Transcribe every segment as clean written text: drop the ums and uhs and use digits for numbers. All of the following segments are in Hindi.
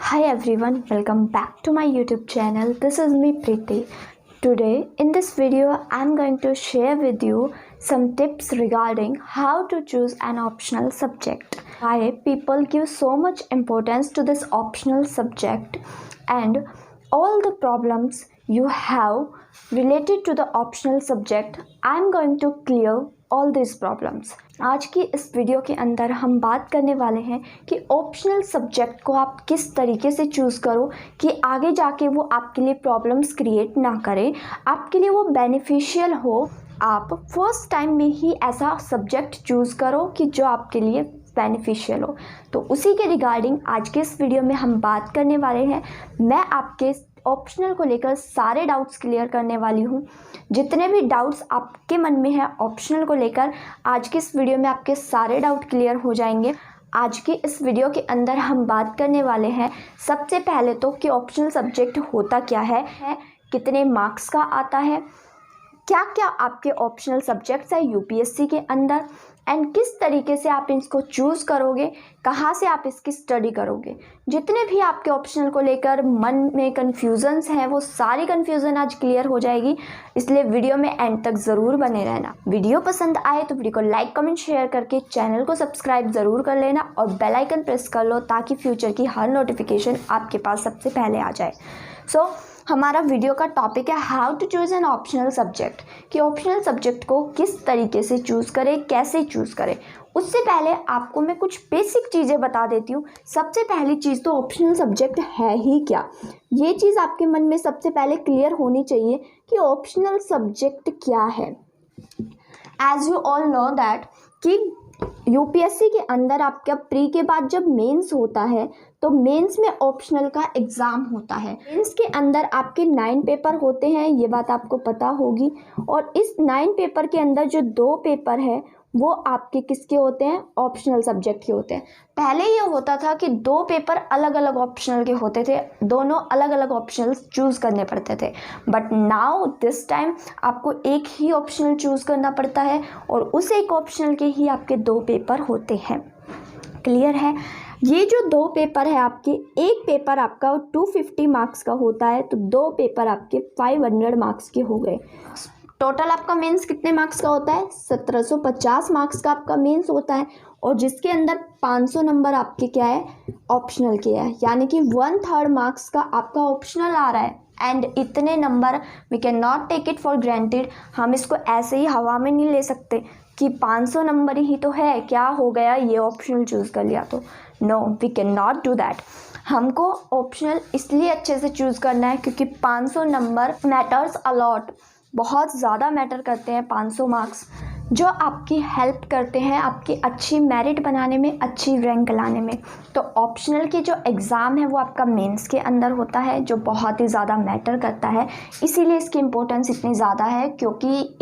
Hi everyone, welcome back to my YouTube channel. This is me Preeti. Today in this video I'm going to share with you some tips regarding how to choose an optional subject. Why people give so much importance to this optional subject and all the problems you have related to the optional subject. I'm going to clear all this problems. आज की इस वीडियो के अंदर हम बात करने वाले हैं कि ऑप्शनल सब्जेक्ट को आप किस तरीके से चूज़ करो कि आगे जाके वो आपके लिए प्रॉब्लम्स क्रिएट ना करे, आपके लिए वो बेनिफिशियल हो। आप फर्स्ट टाइम में ही ऐसा सब्जेक्ट चूज़ करो कि जो आपके लिए बेनिफिशियल हो। तो उसी के रिगार्डिंग आज के इस वीडियो में हम बात करने वाले हैं। मैं आपके ऑप्शनल को लेकर सारे डाउट्स क्लियर करने वाली हूँ। जितने भी डाउट्स आपके मन में है ऑप्शनल को लेकर, आज की इस वीडियो में आपके सारे डाउट क्लियर हो जाएंगे। आज की इस वीडियो के अंदर हम बात करने वाले हैं सबसे पहले तो कि ऑप्शनल सब्जेक्ट होता क्या है, कितने मार्क्स का आता है, क्या क्या आपके ऑप्शनल सब्जेक्ट्स है यूपीएससी के अंदर एंड किस तरीके से आप इसको चूज़ करोगे, कहाँ से आप इसकी स्टडी करोगे। जितने भी आपके ऑप्शनल को लेकर मन में कन्फ्यूज़न्स हैं वो सारी कन्फ्यूज़न आज क्लियर हो जाएगी, इसलिए वीडियो में एंड तक ज़रूर बने रहना। वीडियो पसंद आए तो वीडियो को लाइक कमेंट शेयर करके चैनल को सब्सक्राइब ज़रूर कर लेना और बेल आइकन प्रेस कर लो ताकि फ्यूचर की हर नोटिफिकेशन आपके पास सबसे पहले आ जाए। सो हमारा वीडियो का टॉपिक है how to choose an optional subject, कि ऑप्शनल सब्जेक्ट को किस तरीके से चूज़ करें, कैसे चूज़ करें। उससे पहले आपको मैं कुछ बेसिक चीज़ें बता देती हूँ। सबसे पहली चीज़ तो ऑप्शनल सब्जेक्ट है ही क्या, ये चीज़ आपके मन में सबसे पहले क्लियर होनी चाहिए कि ऑप्शनल सब्जेक्ट क्या है। As you all know that कि यूपीएससी के अंदर आपका प्री के बाद जब मेंस होता है तो मेंस में ऑप्शनल का एग्ज़ाम होता है। मेंस के अंदर आपके 9 पेपर होते हैं, ये बात आपको पता होगी। और इस 9 पेपर के अंदर जो 2 पेपर है वो आपके किसके होते हैं, ऑप्शनल सब्जेक्ट के होते हैं। पहले ये होता था कि 2 पेपर अलग अलग ऑप्शनल के होते थे, दोनों अलग अलग ऑप्शनल्स चूज़ करने पड़ते थे। बट नाउ दिस टाइम आपको एक ही ऑप्शनल चूज़ करना पड़ता है और उस एक ऑप्शनल के ही आपके 2 पेपर होते हैं। क्लियर है। ये जो 2 पेपर है आपके, एक पेपर आपका 250 मार्क्स का होता है तो 2 पेपर आपके 500 मार्क्स के हो गए। टोटल आपका मेंस कितने मार्क्स का होता है, 1750 मार्क्स का आपका मेंस होता है और जिसके अंदर 500 नंबर आपके क्या है, ऑप्शनल के है। यानी कि 1/3 मार्क्स का आपका ऑप्शनल आ रहा है। एंड इतने number we can not take it for granted, हम इसको ऐसे ही हवा में नहीं ले सकते कि 500 नंबर ही तो है, क्या हो गया ये ऑप्शनल चूज़ कर लिया तो। No, we can not do that. हमको ऑप्शनल इसलिए अच्छे से चूज़ करना है क्योंकि 500 नंबर मैटर्स अलॉट, बहुत ज़्यादा मैटर करते हैं 500 मार्क्स, जो आपकी हेल्प करते हैं आपकी अच्छी मेरिट बनाने में, अच्छी रैंक लाने में। तो ऑप्शनल के जो एग्ज़ाम है वो आपका मेंस के अंदर होता है, जो बहुत ही ज़्यादा मैटर करता है। इसीलिए इसकी इम्पोर्टेंस इतनी ज़्यादा है क्योंकि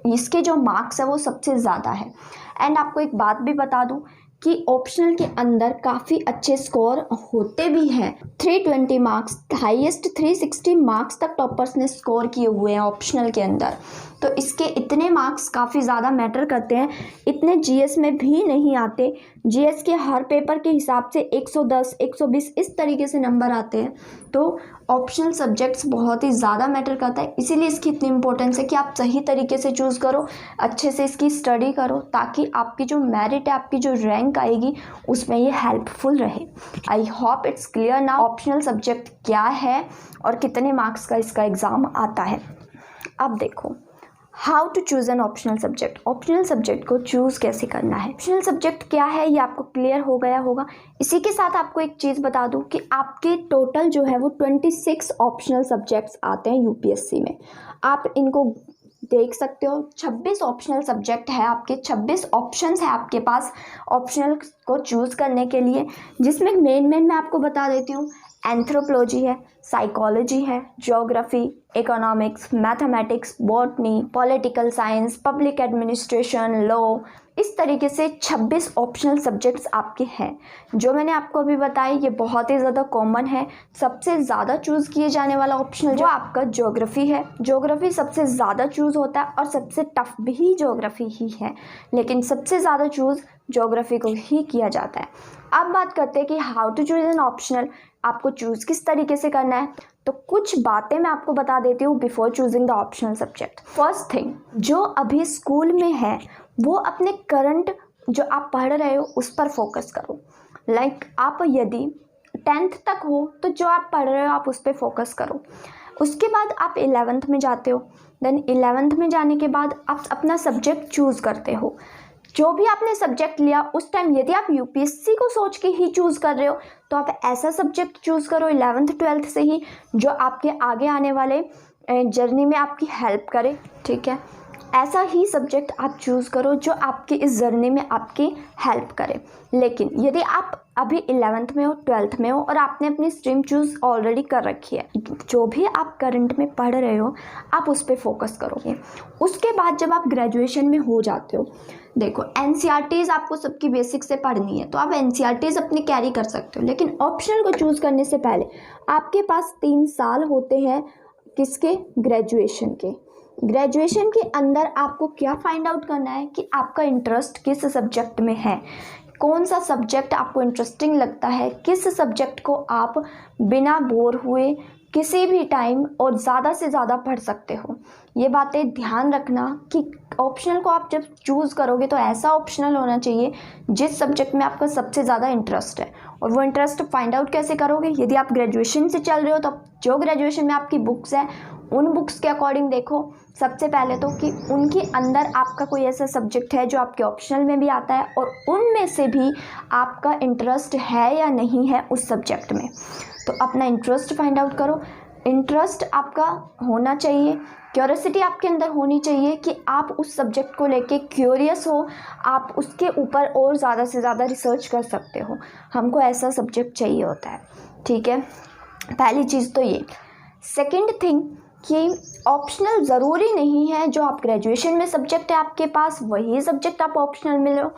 इसके जो मार्क्स है वो सबसे ज़्यादा है। एंड आपको एक बात भी बता दूं कि ऑप्शनल के अंदर काफ़ी अच्छे स्कोर होते भी हैं। 320 मार्क्स, हाईएस्ट 360 मार्क्स तक टॉपर्स ने स्कोर किए हुए हैं ऑप्शनल के अंदर। तो इसके इतने मार्क्स काफ़ी ज़्यादा मैटर करते हैं, इतने जीएस में भी नहीं आते। जीएस के हर पेपर के हिसाब से 110, 120 इस तरीके से नंबर आते हैं। तो ऑप्शनल सब्जेक्ट्स बहुत ही ज़्यादा मैटर करता है, इसीलिए इसकी इतनी इंपॉर्टेंस है कि आप सही तरीके से चूज़ करो, अच्छे से इसकी स्टडी करो ताकि आपकी जो मेरिट है, आपकी जो रैंक आएगी उसमें ये हेल्पफुल रहे। I hope it's clear now optional subject क्या है और कितने मार्क्स का इसका एग्ज़ाम आता है। अब देखो how to choose an optional subject. Optional subject को चूज़ कैसे करना है, ऑप्शनल सब्जेक्ट क्या है ये आपको क्लियर हो गया होगा। इसी के साथ आपको एक चीज़ बता दूं कि आपके टोटल जो है वो 26 ऑप्शनल सब्जेक्ट्स आते हैं यूपीएससी में। आप इनको देख सकते हो, 26 ऑप्शनल सब्जेक्ट है आपके, 26 ऑप्शंस है आपके पास ऑप्शनल को चूज़ करने के लिए, जिसमें मेन मैं आपको बता देती हूँ। एंथ्रोपोलॉजी है, साइकोलॉजी है, geography, economics, mathematics, botany, political science, public administration, law, इस तरीके से 26 ऑप्शनल सब्जेक्ट्स आपके हैं। जो मैंने आपको अभी बताए ये बहुत ही ज़्यादा कॉमन है। सबसे ज़्यादा चूज़ किए जाने वाला ऑप्शनल जो आपका ज्योग्राफी है। ज्योग्राफी सबसे ज़्यादा चूज़ होता है और सबसे टफ भी ज्योग्राफी ही है, लेकिन सबसे ज़्यादा चूज़ ज्योग्राफी को ही किया जाता है। अब बात करते हैं कि how to choose an optional, आपको चूज़ किस तरीके से करना है। तो कुछ बातें मैं आपको बता देती हूँ before choosing the optional subject. First thing, जो अभी स्कूल में है वो अपने करंट जो आप पढ़ रहे हो उस पर फोकस करो। लाइक आप यदि 10th तक हो तो जो आप पढ़ रहे हो आप उस पर फोकस करो। उसके बाद आप 11th में जाते हो, देन 11th में जाने के बाद आप अपना सब्जेक्ट चूज़ करते हो। जो भी आपने सब्जेक्ट लिया उस टाइम यदि आप यूपीएससी को सोच के ही चूज़ कर रहे हो तो आप ऐसा सब्जेक्ट चूज़ करो 11th 12th से ही जो आपके आगे आने वाले जर्नी में आपकी हेल्प करे। ठीक है, ऐसा ही सब्जेक्ट आप चूज़ करो जो आपकी इस जर्नी में आपकी हेल्प करे। लेकिन यदि आप अभी 11th में हो, 12th में हो और आपने अपनी स्ट्रीम चूज़ ऑलरेडी कर रखी है, जो भी आप करंट में पढ़ रहे हो आप उस पर फोकस करोगे। उसके बाद जब आप ग्रेजुएशन में हो जाते हो, देखो एनसीईआरटीज़ आपको सबकी बेसिक से पढ़नी है तो आप एनसीईआरटीज़ अपनी कैरी कर सकते हो, लेकिन ऑप्शनल को चूज़ करने से पहले आपके पास 3 साल होते हैं किसके, ग्रेजुएशन के। ग्रेजुएशन के अंदर आपको क्या फाइंड आउट करना है कि आपका इंटरेस्ट किस सब्जेक्ट में है, कौन सा सब्जेक्ट आपको इंटरेस्टिंग लगता है, किस सब्जेक्ट को आप बिना बोर हुए किसी भी टाइम और ज़्यादा से ज़्यादा पढ़ सकते हो। ये बातें ध्यान रखना कि ऑप्शनल को आप जब चूज़ करोगे तो ऐसा ऑप्शनल होना चाहिए जिस सब्जेक्ट में आपका सबसे ज़्यादा इंटरेस्ट है। और वो इंटरेस्ट फाइंड आउट कैसे करोगे, यदि आप ग्रेजुएशन से चल रहे हो तो जो ग्रेजुएशन में आपकी बुक्स है उन बुक्स के अकॉर्डिंग देखो सबसे पहले तो कि उनके अंदर आपका कोई ऐसा सब्जेक्ट है जो आपके ऑप्शनल में भी आता है और उनमें से भी आपका इंटरेस्ट है या नहीं है उस सब्जेक्ट में। तो अपना इंटरेस्ट फाइंड आउट करो। इंटरेस्ट आपका होना चाहिए, क्यूरियोसिटी आपके अंदर होनी चाहिए कि आप उस सब्जेक्ट को लेके क्यूरियस हो, आप उसके ऊपर और ज़्यादा से ज़्यादा रिसर्च कर सकते हो। हमको ऐसा सब्जेक्ट चाहिए होता है। ठीक है, पहली चीज़ तो ये। सेकंड थिंग कि ऑप्शनल ज़रूरी नहीं है जो आप ग्रेजुएशन में सब्जेक्ट है आपके पास वही सब्जेक्ट आप ऑप्शनल में लो,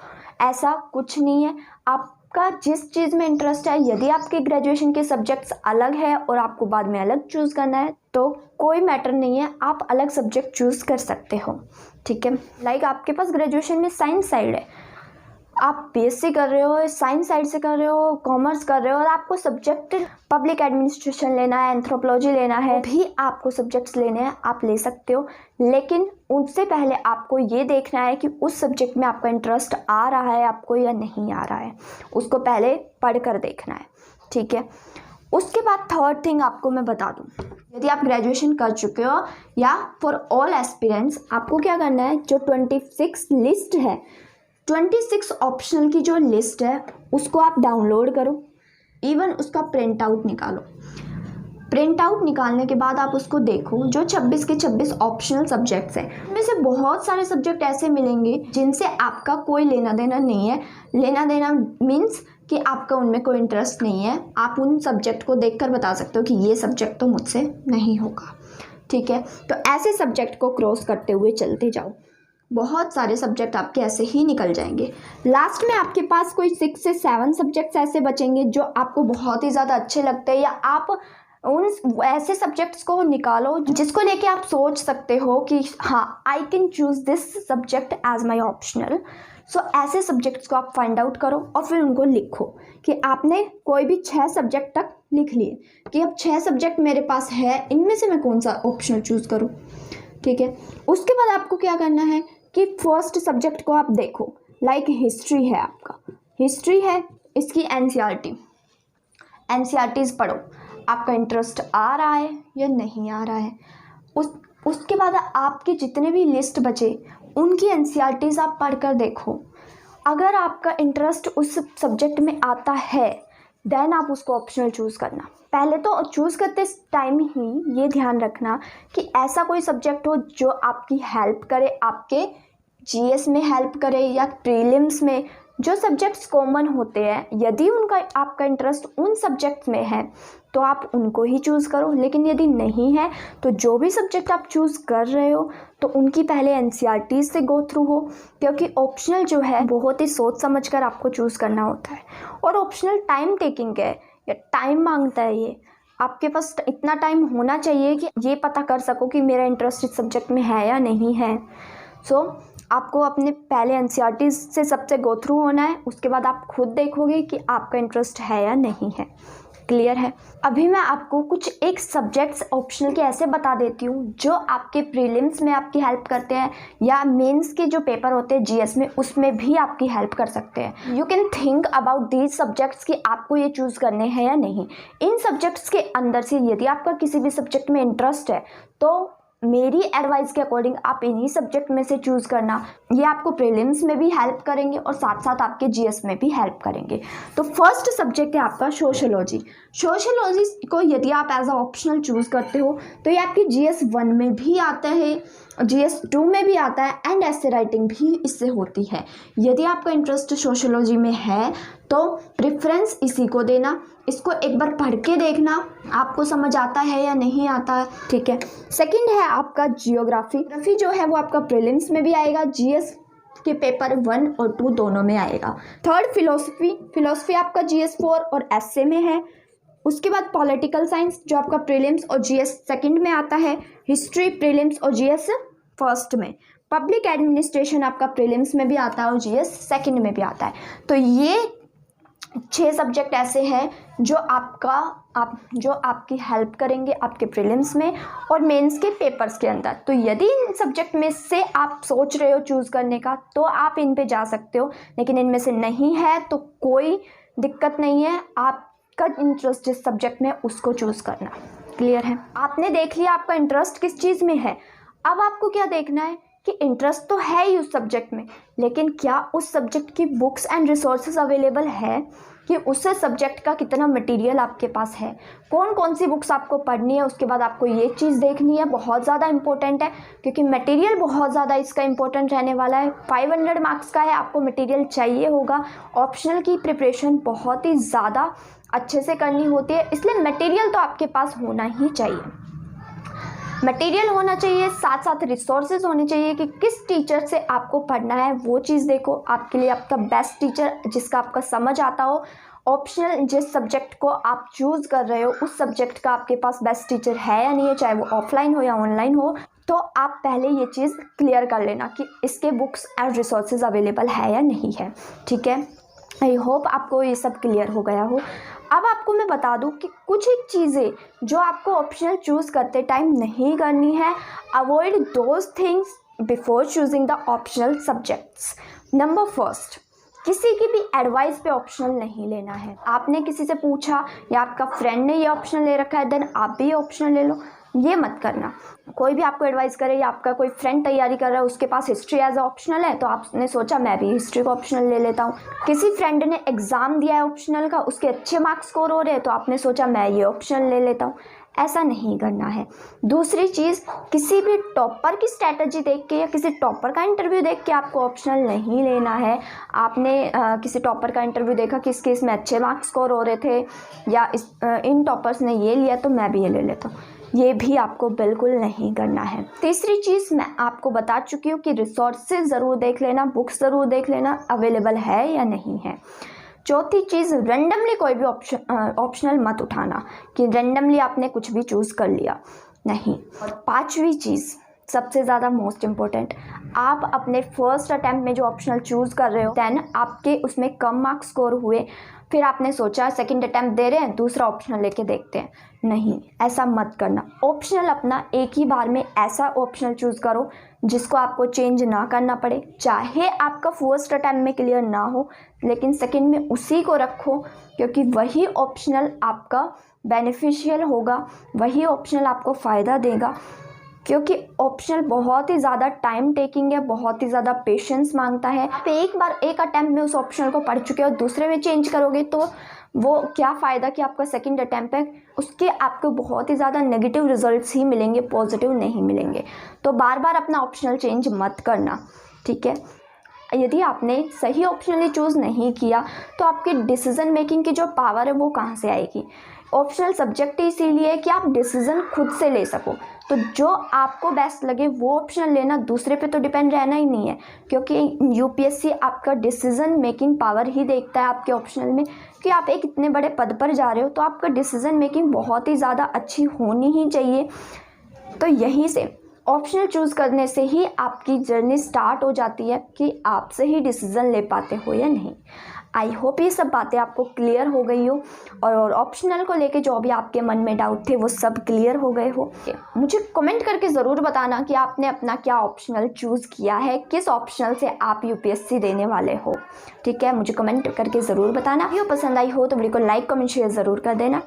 ऐसा कुछ नहीं है। आपका जिस चीज़ में इंटरेस्ट है, यदि आपके ग्रेजुएशन के सब्जेक्ट्स अलग है और आपको बाद में अलग चूज़ करना है तो कोई मैटर नहीं है, आप अलग सब्जेक्ट चूज़ कर सकते हो। ठीक है, लाइक आपके पास ग्रेजुएशन में साइंस साइड है, आप बीएससी कर रहे हो, साइंस साइड से कर रहे हो, कॉमर्स कर रहे हो और आपको सब्जेक्ट पब्लिक एडमिनिस्ट्रेशन लेना है, एंथ्रोपोलॉजी लेना है, भी आपको सब्जेक्ट्स लेने हैं, आप ले सकते हो। लेकिन उससे पहले आपको ये देखना है कि उस सब्जेक्ट में आपका इंटरेस्ट आ रहा है आपको या नहीं आ रहा है, उसको पहले पढ़ कर देखना है। ठीक है, उसके बाद थर्ड थिंग आपको मैं बता दूं, यदि आप ग्रेजुएशन कर चुके हो या फॉर ऑल एस्पिरेंट्स, आपको क्या करना है, जो 26 लिस्ट है, 26 ऑप्शनल की जो लिस्ट है उसको आप डाउनलोड करो, इवन उसका प्रिंट आउट निकालो। प्रिंट आउट निकालने के बाद आप उसको देखो, जो 26 के 26 ऑप्शनल सब्जेक्ट्स हैं उनमें से बहुत सारे सब्जेक्ट ऐसे मिलेंगे जिनसे आपका कोई लेना देना नहीं है। लेना देना मीन्स कि आपका उनमें कोई इंटरेस्ट नहीं है, आप उन सब्जेक्ट को देखकर बता सकते हो कि ये सब्जेक्ट तो मुझसे नहीं होगा। ठीक है, तो ऐसे सब्जेक्ट को क्रॉस करते हुए चलते जाओ, बहुत सारे सब्जेक्ट आपके ऐसे ही निकल जाएंगे। लास्ट में आपके पास कोई 6 से 7 सब्जेक्ट्स ऐसे बचेंगे जो आपको बहुत ही ज़्यादा अच्छे लगते हैं, या आप उन ऐसे सब्जेक्ट्स को निकालो जिसको लेके आप सोच सकते हो कि हाँ I can choose this subject as my optional. So ऐसे सब्जेक्ट्स को आप फाइंड आउट करो और फिर उनको लिखो कि आपने कोई भी 6 सब्जेक्ट तक लिख लिए कि अब 6 सब्जेक्ट मेरे पास है, इनमें से मैं कौन सा ऑप्शनल चूज़ करूँ। ठीक है, उसके बाद आपको क्या करना है कि फर्स्ट सब्जेक्ट को आप देखो, लाइक हिस्ट्री है, आपका हिस्ट्री है, इसकी एनसीईआरटीज़ पढ़ो, आपका इंटरेस्ट आ रहा है या नहीं आ रहा है। उसके बाद आपके जितने भी लिस्ट बचे उनकी एनसीईआरटीज़ आप पढ़कर देखो, अगर आपका इंटरेस्ट उस सब्जेक्ट में आता है देन आप उसको ऑप्शनल चूज़ करना। पहले तो चूज़ करते टाइम ही ये ध्यान रखना कि ऐसा कोई सब्जेक्ट हो जो आपकी हेल्प करे, आपके जीएस में हेल्प करे या प्रीलिम्स में, जो सब्जेक्ट्स कॉमन होते हैं, यदि उनका आपका इंटरेस्ट उन सब्जेक्ट में है तो आप उनको ही चूज़ करो, लेकिन यदि नहीं है तो जो भी सब्जेक्ट आप चूज़ कर रहे हो तो उनकी पहले एनसीईआरटी से गो थ्रू हो, क्योंकि ऑप्शनल जो है बहुत ही सोच समझ कर आपको चूज़ करना होता है। और ऑप्शनल टाइम टेकिंग है, या टाइम मांगता है। ये आपके पास इतना टाइम होना चाहिए कि ये पता कर सको कि मेरा इंटरेस्ट इस सब्जेक्ट में है या नहीं है। आपको अपने पहले एनसीईआरटी से सबसे गो थ्रू होना है, उसके बाद आप खुद देखोगे कि आपका इंटरेस्ट है या नहीं है। क्लियर है? अभी मैं आपको कुछ एक सब्जेक्ट्स ऑप्शनल के ऐसे बता देती हूँ जो आपके प्रीलिम्स में आपकी हेल्प करते हैं, या मेंस के जो पेपर होते हैं जीएस में, उसमें भी आपकी हेल्प कर सकते हैं। You can think about these subjects कि आपको ये चूज़ करने हैं या नहीं। इन सब्जेक्ट्स के अंदर से यदि आपका किसी भी सब्जेक्ट में इंटरेस्ट है तो मेरी एडवाइस के अकॉर्डिंग आप इन्हीं सब्जेक्ट में से चूज़ करना। ये आपको प्रीलिम्स में भी हेल्प करेंगे और साथ साथ आपके जीएस में भी हेल्प करेंगे। तो फर्स्ट सब्जेक्ट है आपका सोशियोलॉजी। सोशियोलॉजी को यदि आप एज अ ऑप्शनल चूज़ करते हो तो ये आपके जीएस 1 में भी आता है, जीएस 2 में भी आता है, एंड ऐसे राइटिंग भी इससे होती है। यदि आपका इंटरेस्ट सोशियोलॉजी में है तो प्रेफरेंस इसी को देना। इसको एक बार पढ़ के देखना आपको समझ आता है या नहीं आता है। ठीक है। सेकंड है आपका जियोग्राफी। जियोग्राफी जो है वो आपका प्रीलिम्स में भी आएगा, जीएस के पेपर 1 और 2 दोनों में आएगा। Third philosophy. फिलोसफी आपका जीएस 4 और एसए में है। उसके बाद पॉलिटिकल साइंस जो आपका प्रीलिम्स और जीएस सेकंड में आता है। हिस्ट्री प्रीलिम्स और जीएस फर्स्ट में। पब्लिक एडमिनिस्ट्रेशन आपका प्रीलिम्स में भी आता है और जीएस सेकंड में भी आता है। तो ये 6 सब्जेक्ट ऐसे हैं जो आपकी हेल्प करेंगे आपके प्रीलिम्स में और मेंस के पेपर्स के अंदर। तो यदि इन सब्जेक्ट में से आप सोच रहे हो चूज़ करने का तो आप इन पे जा सकते हो, लेकिन इनमें से नहीं है तो कोई दिक्कत नहीं है। आपका इंटरेस्ट जिस सब्जेक्ट में उसको चूज़ करना। क्लियर है? आपने देख लिया आपका इंटरेस्ट किस चीज़ में है। अब आपको क्या देखना है कि इंटरेस्ट तो है ही उस सब्जेक्ट में, लेकिन क्या उस सब्जेक्ट की बुक्स एंड रिसोर्सेज अवेलेबल है, कि उस सब्जेक्ट का कितना मटेरियल आपके पास है, कौन कौन सी बुक्स आपको पढ़नी है। उसके बाद आपको ये चीज़ देखनी है, बहुत ज़्यादा इंपॉर्टेंट है, क्योंकि मटेरियल बहुत ज़्यादा इसका इंपॉर्टेंट रहने वाला है। 500 मार्क्स का है, आपको मटेरियल चाहिए होगा। ऑप्शनल की प्रिपरेशन बहुत ही ज़्यादा अच्छे से करनी होती है, इसलिए मटेरियल तो आपके पास होना ही चाहिए। मटेरियल होना चाहिए, साथ साथ रिसोर्सेज होने चाहिए कि किस टीचर से आपको पढ़ना है वो चीज़ देखो। आपके लिए आपका बेस्ट टीचर जिसका आपका समझ आता हो। ऑप्शनल जिस सब्जेक्ट को आप चूज़ कर रहे हो उस सब्जेक्ट का आपके पास बेस्ट टीचर है या नहीं है, चाहे वो ऑफलाइन हो या ऑनलाइन हो। तो आप पहले ये चीज़ क्लियर कर लेना कि इसके बुक्स एंड रिसोर्सेज अवेलेबल है या नहीं है। ठीक है? आई होप आपको ये सब क्लियर हो गया हो। अब आपको मैं बता दूं कि कुछ एक चीज़ें जो आपको ऑप्शनल चूज़ करते टाइम नहीं करनी है। Avoid those things before choosing the optional subjects. Number first, किसी की भी एडवाइस पे ऑप्शनल नहीं लेना है। आपने किसी से पूछा या आपका फ्रेंड ने ये ऑप्शनल ले रखा है देन आप भी ये ऑप्शनल ले लो, ये मत करना। कोई भी आपको एडवाइस करे या आपका कोई फ्रेंड तैयारी कर रहा है, उसके पास हिस्ट्री एज ऑप्शनल है तो आपने सोचा मैं भी हिस्ट्री को ऑप्शनल ले लेता हूँ। किसी फ्रेंड ने एग्ज़ाम दिया है ऑप्शनल का, उसके अच्छे मार्क्स स्कोर हो रहे हैं तो आपने सोचा मैं ये ऑप्शनल ले लेता हूँ। ऐसा नहीं करना है। दूसरी चीज़, किसी भी टॉपर की स्ट्रैटेजी देख के या किसी टॉपर का इंटरव्यू देख के आपको ऑप्शनल नहीं लेना है। आपने किसी टॉपर का इंटरव्यू देखा कि इसके इसमें अच्छे मार्क्स स्कोर हो रहे थे या इन टॉपर्स ने ये लिया तो मैं भी ये ले लेता हूँ, ये भी आपको बिल्कुल नहीं करना है। तीसरी चीज़ मैं आपको बता चुकी हूँ कि रिसोर्सेज ज़रूर देख लेना, बुक्स ज़रूर देख लेना अवेलेबल है या नहीं है। चौथी चीज़, रेंडमली कोई भी ऑप्शनल मत उठाना कि रेंडमली आपने कुछ भी चूज़ कर लिया, नहीं। और पांचवी चीज़ सबसे ज़्यादा मोस्ट इम्पोर्टेंट, आप अपने फर्स्ट अटैम्प्ट में जो ऑप्शनल चूज़ कर रहे हो देन आपके उसमें कम मार्क्स स्कोर हुए, फिर आपने सोचा सेकंड अटैम्प्ट दे रहे हैं दूसरा ऑप्शनल लेके देखते हैं, नहीं, ऐसा मत करना। ऑप्शनल अपना एक ही बार में ऐसा ऑप्शनल चूज़ करो जिसको आपको चेंज ना करना पड़े। चाहे आपका फर्स्ट अटैम्प्ट में क्लियर ना हो लेकिन सेकंड में उसी को रखो, क्योंकि वही ऑप्शनल आपका बेनिफिशियल होगा, वही ऑप्शनल आपको फ़ायदा देगा। क्योंकि ऑप्शनल बहुत ही ज़्यादा टाइम टेकिंग है, बहुत ही ज़्यादा पेशेंस मांगता है। आप एक बार एक अटैम्प्ट में उस ऑप्शनल को पढ़ चुके हो, दूसरे में चेंज करोगे तो वो क्या फ़ायदा कि आपका सेकंड अटैम्प्ट है, उसके आपको बहुत ही ज़्यादा नेगेटिव रिजल्ट्स ही मिलेंगे, पॉजिटिव नहीं मिलेंगे। तो बार बार अपना ऑप्शनल चेंज मत करना, ठीक है। यदि आपने सही ऑप्शनली चूज़ नहीं किया तो आपकी डिसीज़न मेकिंग की जो पावर है वो कहाँ से आएगी। ऑप्शनल सब्जेक्ट इसीलिए है कि आप डिसीज़न खुद से ले सको, तो जो आपको बेस्ट लगे वो ऑप्शन लेना, दूसरे पे तो डिपेंड रहना ही नहीं है, क्योंकि यूपीएससी आपका डिसीज़न मेकिंग पावर ही देखता है आपके ऑप्शनल में कि आप एक इतने बड़े पद पर जा रहे हो, तो आपका डिसीज़न मेकिंग बहुत ही ज़्यादा अच्छी होनी ही चाहिए। तो यहीं से ऑप्शनल चूज़ करने से ही आपकी जर्नी स्टार्ट हो जाती है कि आप सही डिसीज़न ले पाते हो या नहीं। आई होप ये सब बातें आपको क्लियर हो गई हो और ऑप्शनल को लेके जो भी आपके मन में डाउट थे वो सब क्लियर हो गए हो। मुझे कमेंट करके ज़रूर बताना कि आपने अपना क्या ऑप्शनल चूज़ किया है, किस ऑप्शनल से आप यूपीएससी देने वाले हो। ठीक है, मुझे कमेंट करके ज़रूर बताना। वीडियो पसंद आई हो तो वीडियो को लाइक कमेंट शेयर ज़रूर कर देना।